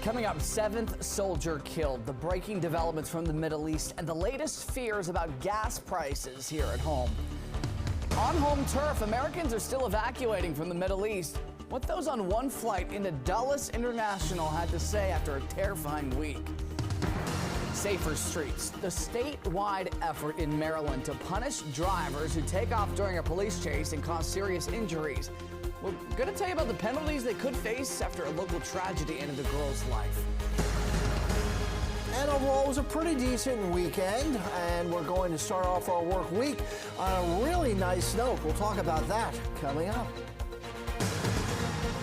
Coming up, 7th soldier killed, the breaking developments from the Middle East, and the latest fears about gas prices here at home. On home turf, Americans are still evacuating from the Middle East. What those on one flight into Dulles International had to say after a terrifying week. Safer streets, the statewide effort in Maryland to punish drivers who take off during a police chase and cause serious injuries. We're going to tell you about the penalties they could face after a local tragedy ended a girl's life. And overall, it was a pretty decent weekend, and we're going to start off our work week on a really nice note. We'll talk about that coming up.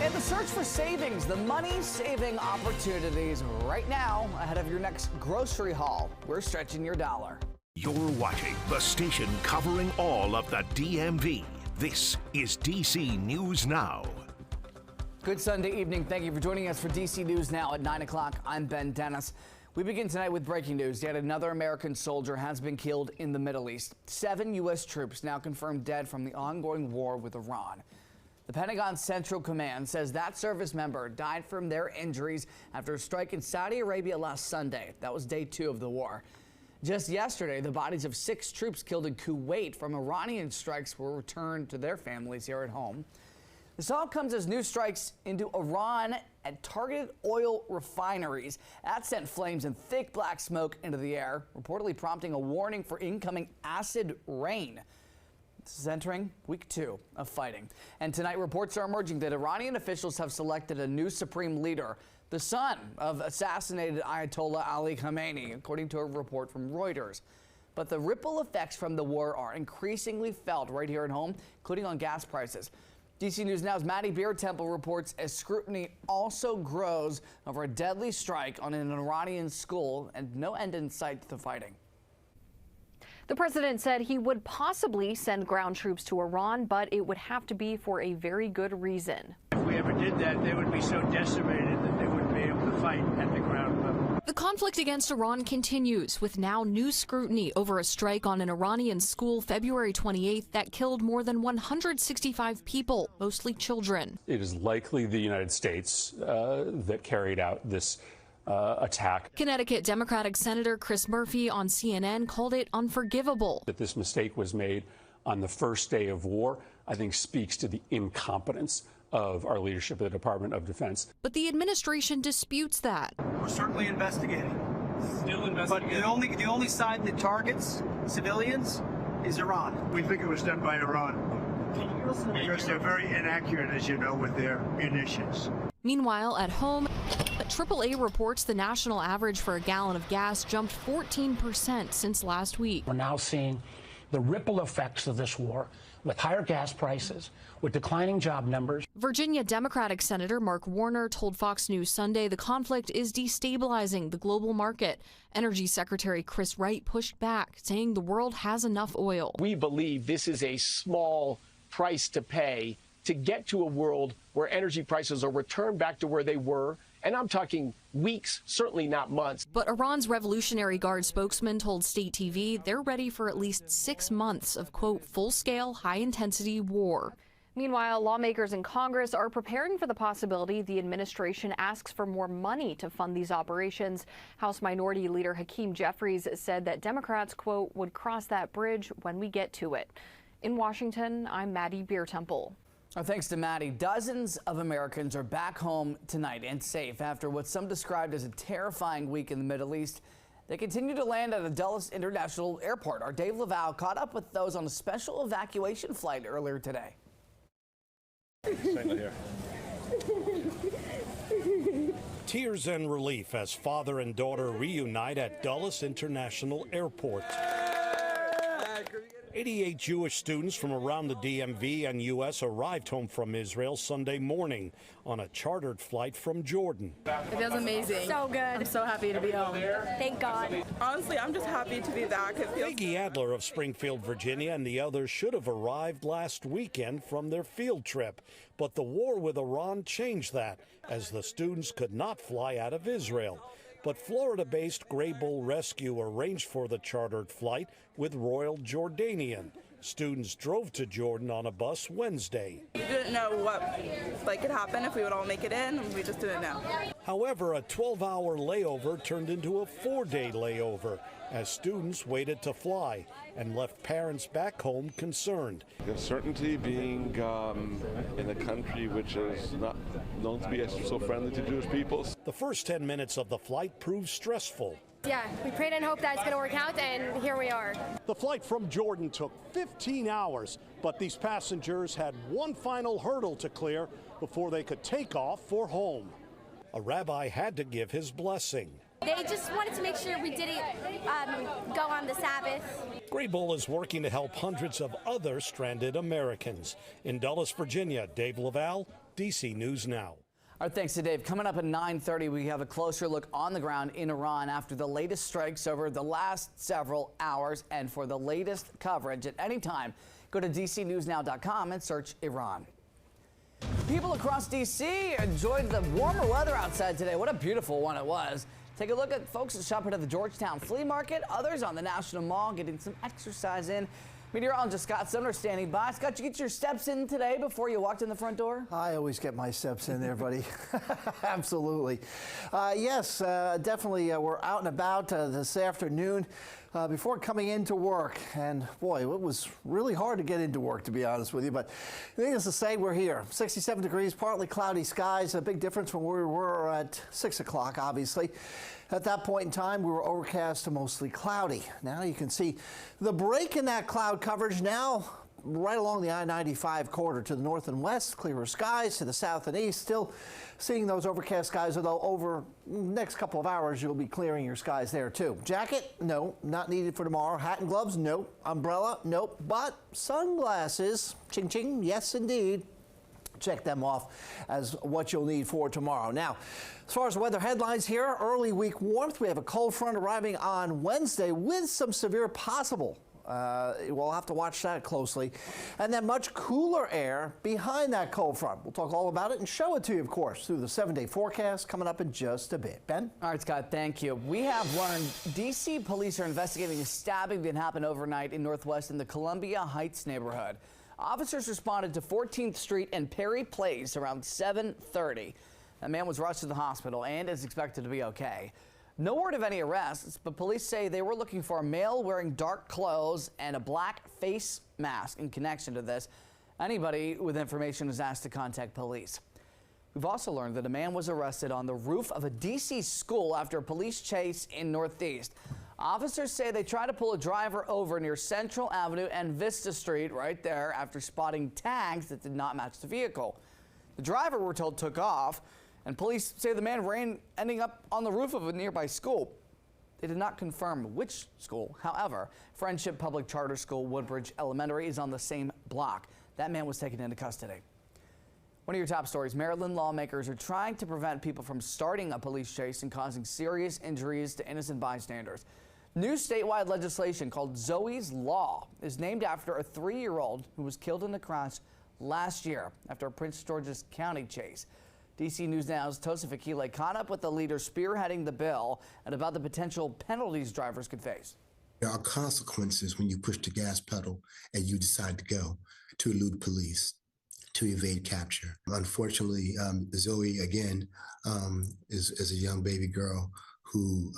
And the search for savings, the money-saving opportunities right now ahead of your next grocery haul. We're stretching your dollar. You're watching the station covering all of the DMV. This is DC News Now. Good Sunday evening. Thank you for joining us for DC News Now at 9 o'clock. I'm Ben Dennis. We begin tonight with breaking news. Yet another American soldier has been killed in the Middle East. 7 U.S. troops now confirmed dead from the ongoing war with Iran. The Pentagon Central Command says that service member died from their injuries after a strike in Saudi Arabia last Sunday. That was day 2 of the war. Just yesterday, the bodies of 6 troops killed in Kuwait from Iranian strikes were returned to their families here at home. This all comes as new strikes into Iran at targeted oil refineries. That sent flames and thick black smoke into the air, reportedly prompting a warning for incoming acid rain. This is entering week 2 of fighting. And tonight, reports are emerging that Iranian officials have selected a new supreme leader, the son of assassinated Ayatollah Ali Khamenei, according to a report from Reuters. But the ripple effects from the war are increasingly felt right here at home, including on gas prices. DC News Now's Maddie Beer-Temple reports as scrutiny also grows over a deadly strike on an Iranian school and no end in sight to the fighting. The president said he would possibly send ground troops to Iran, but it would have to be for a very good reason. If we ever did that, they would be so decimated that they wouldn't be able to fight at the ground level. The conflict against Iran continues, with now new scrutiny over a strike on an Iranian school February 28th that killed more than 165 people, mostly children. It is likely the United States that carried out this attack. Connecticut Democratic Senator Chris Murphy on CNN called it unforgivable. That this mistake was made on the first day of war, I think speaks to the incompetence of our leadership at the Department of Defense. But the administration disputes that. We're certainly investigating. Still investigating. But the only side that targets civilians is Iran. We think it was done by Iran. Because they're very inaccurate, as you know, with their munitions. Meanwhile, at home, AAA reports the national average for a gallon of gas jumped 14% since last week. We're now seeing the ripple effects of this war with higher gas prices, with declining job numbers. Virginia Democratic Senator Mark Warner told Fox News Sunday the conflict is destabilizing the global market. Energy Secretary Chris Wright pushed back, saying the world has enough oil. We believe this is a small price to pay to get to a world where energy prices are returned back to where they were. And I'm talking weeks, certainly not months. But Iran's Revolutionary Guard spokesman told State TV they're ready for at least 6 months of, quote, full-scale, high-intensity war. Meanwhile, lawmakers in Congress are preparing for the possibility the administration asks for more money to fund these operations. House Minority Leader Hakeem Jeffries said that Democrats, quote, would cross that bridge when we get to it. In Washington, I'm Maddie Beer-Temple. Thanks to Maddie. Dozens of Americans are back home tonight and safe after what some described as a terrifying week in the Middle East. They continue to land at the Dulles International Airport. Our Dave Laval caught up with those on a special evacuation flight earlier today. Tears and relief as father and daughter reunite at Dulles International Airport. 88 Jewish students from around the DMV and U.S. arrived home from Israel Sunday morning on a chartered flight from Jordan. It feels amazing. So good. I'm so happy to be home. Thank God. Honestly, I'm just happy to be back. Peggy Adler of Springfield, Virginia, and the others should have arrived last weekend from their field trip. But the war with Iran changed that, as the students could not fly out of Israel. But Florida-based Grey Bull Rescue arranged for the chartered flight with Royal Jordanian. Students drove to Jordan on a bus Wednesday. We didn't know what could happen if we would all make it in, and we just didn't know. However, a 12-hour layover turned into a 4-day layover as students waited to fly and left parents back home concerned. The uncertainty being in a country which is not known to be so friendly to Jewish people. The first 10 minutes of the flight proved stressful. Yeah, we prayed and hoped that it's going to work out, and here we are. The flight from Jordan took 15 hours, but these passengers had one final hurdle to clear before they could take off for home. A rabbi had to give his blessing. They just wanted to make sure we didn't go on the Sabbath. Graybull is working to help hundreds of other stranded Americans. In Dulles, Virginia, Dave Laval, DC News Now. Our thanks to Dave. Coming up at 9:30, we have a closer look on the ground in Iran after the latest strikes over the last several hours. And for the latest coverage at any time, go to DCNewsNow.com and search Iran. People across D.C. enjoyed the warmer weather outside today. What a beautiful one it was. Take a look at folks shopping at the Georgetown Flea Market, others on the National Mall getting some exercise in. Meteorologist Scott Sumner standing by. Scott, you get your steps in today before you walked in the front door? I always get my steps in there, buddy. Absolutely. Yes, definitely. We're out and about this afternoon before coming into work. And boy, it was really hard to get into work, to be honest with you. But needless to say, we're here. 67 degrees, partly cloudy skies. A big difference from where we were at 6 o'clock, obviously. At that point in time, we were overcast to mostly cloudy. Now you can see the break in that cloud coverage now right along the I-95 corridor to the north and west, clearer skies to the south and east. Still seeing those overcast skies, although over the next couple of hours, you'll be clearing your skies there too. Jacket? No, not needed for tomorrow. Hat and gloves? Nope. Umbrella? Nope. But sunglasses? Ching ching, yes indeed. Check them off as what you'll need for tomorrow. Now, as far as weather headlines here, early week warmth. We have a cold front arriving on Wednesday with some severe possible. We'll have to watch that closely. And then much cooler air behind that cold front. We'll talk all about it and show it to you, of course, through the 7-day forecast coming up in just a bit. Ben? All right, Scott, thank you. We have learned D.C. police are investigating a stabbing that happened overnight in Northwest in the Columbia Heights neighborhood. Officers responded to 14th Street and Perry Place around 7:30. That man was rushed to the hospital and is expected to be okay. No word of any arrests, but police say they were looking for a male wearing dark clothes and a black face mask in connection to this. Anybody with information is asked to contact police. We've also learned that a man was arrested on the roof of a D.C. school after a police chase in Northeast. Officers say they tried to pull a driver over near Central Avenue and Vista Street right there after spotting tags that did not match the vehicle. The driver, we're told, took off, and police say the man ran, ending up on the roof of a nearby school. They did not confirm which school. However, Friendship Public Charter School Woodbridge Elementary is on the same block. That man was taken into custody. One of your top stories, Maryland lawmakers are trying to prevent people from starting a police chase and causing serious injuries to innocent bystanders. New statewide legislation called Zoe's Law is named after a 3-year-old who was killed in a crash last year after a Prince George's County chase. DC News Now's Tosif Akile caught up with the leader spearheading the bill and about the potential penalties drivers could face. There are consequences when you push the gas pedal and you decide to go to elude police, to evade capture. Unfortunately, Zoe, again, is a young baby girl who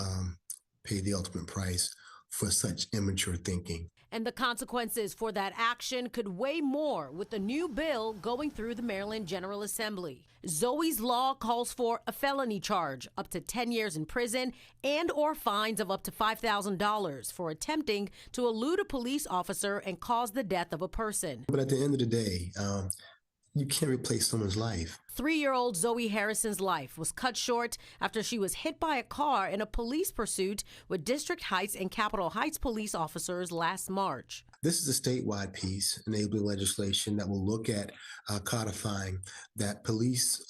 paid the ultimate price for such immature thinking. And the consequences for that action could weigh more with the new bill going through the Maryland General Assembly. Zoe's Law calls for a felony charge, up to 10 years in prison, and or fines of up to $5,000 for attempting to elude a police officer and cause the death of a person. But at the end of the day, you can't replace someone's life. 3-year-old Zoe Harrison's life was cut short after she was hit by a car in a police pursuit with District Heights and Capitol Heights police officers last March. This is a statewide piece enabling legislation that will look at codifying that police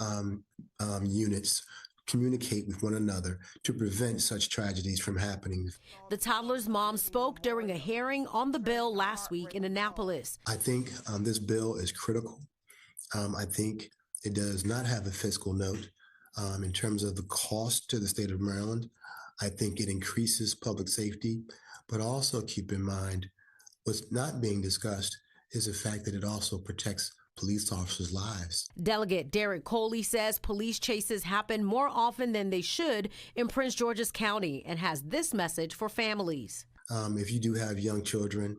units communicate with one another to prevent such tragedies from happening. The toddler's mom spoke during a hearing on the bill last week in Annapolis. I think this bill is critical. I think it does not have a fiscal note in terms of the cost to the state of Maryland. I think it increases public safety, but also keep in mind What's not being discussed is the fact that it also protects police officers' lives. Delegate Derek Coley says police chases happen more often than they should in Prince George's County and has this message for families. If you do have young children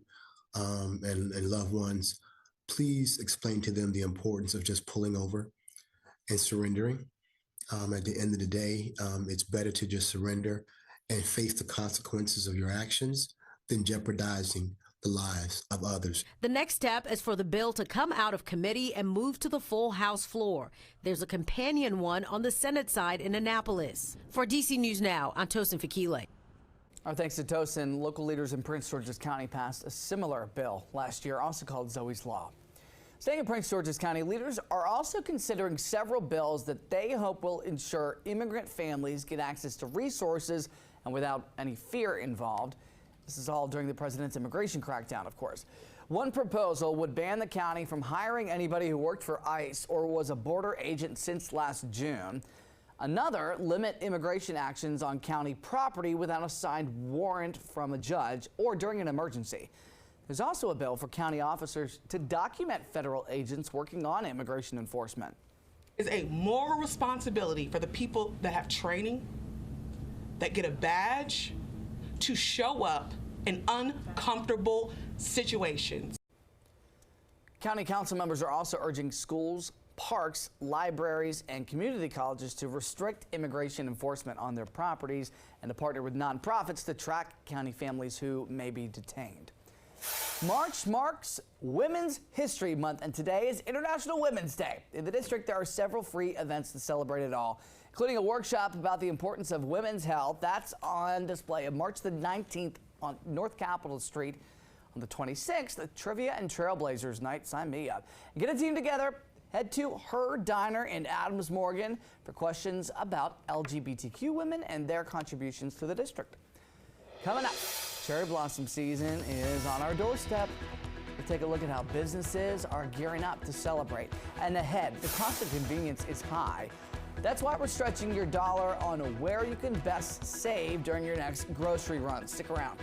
and loved ones, please explain to them the importance of just pulling over and surrendering. At the end of the day, it's better to just surrender and face the consequences of your actions than jeopardizing the lives of others. The next step is for the bill to come out of committee and move to the full House floor. There's a companion one on the Senate side in Annapolis. For DC News Now, I'm Tosin Fakile. Our thanks to Tosin. Local leaders in Prince George's County passed a similar bill last year, also called Zoe's Law. Staying in Prince George's County, leaders are also considering several bills that they hope will ensure immigrant families get access to resources and without any fear involved. This is all during the president's immigration crackdown, of course. One proposal would ban the county from hiring anybody who worked for ICE or was a border agent since last June. Another, limit immigration actions on county property without a signed warrant from a judge or during an emergency. There's also a bill for county officers to document federal agents working on immigration enforcement. It's a moral responsibility for the people that have training, that get a badge, to show up in uncomfortable situations. County council members are also urging schools, parks, libraries, and community colleges to restrict immigration enforcement on their properties and to partner with nonprofits to track county families who may be detained. March marks Women's History Month, and today is International Women's Day. In the district, there are several free events to celebrate it all, including a workshop about the importance of women's health. That's on display on March the 19th on North Capitol Street. On the 26th, the Trivia and Trailblazers Night. Sign me up. Get a team together. Head to Her Diner in Adams Morgan for questions about LGBTQ women and their contributions to the district. Coming up, cherry blossom season is on our doorstep. We'll take a look at how businesses are gearing up to celebrate. And ahead, the cost of convenience is high. That's why we're stretching your dollar on where you can best save during your next grocery run. Stick around.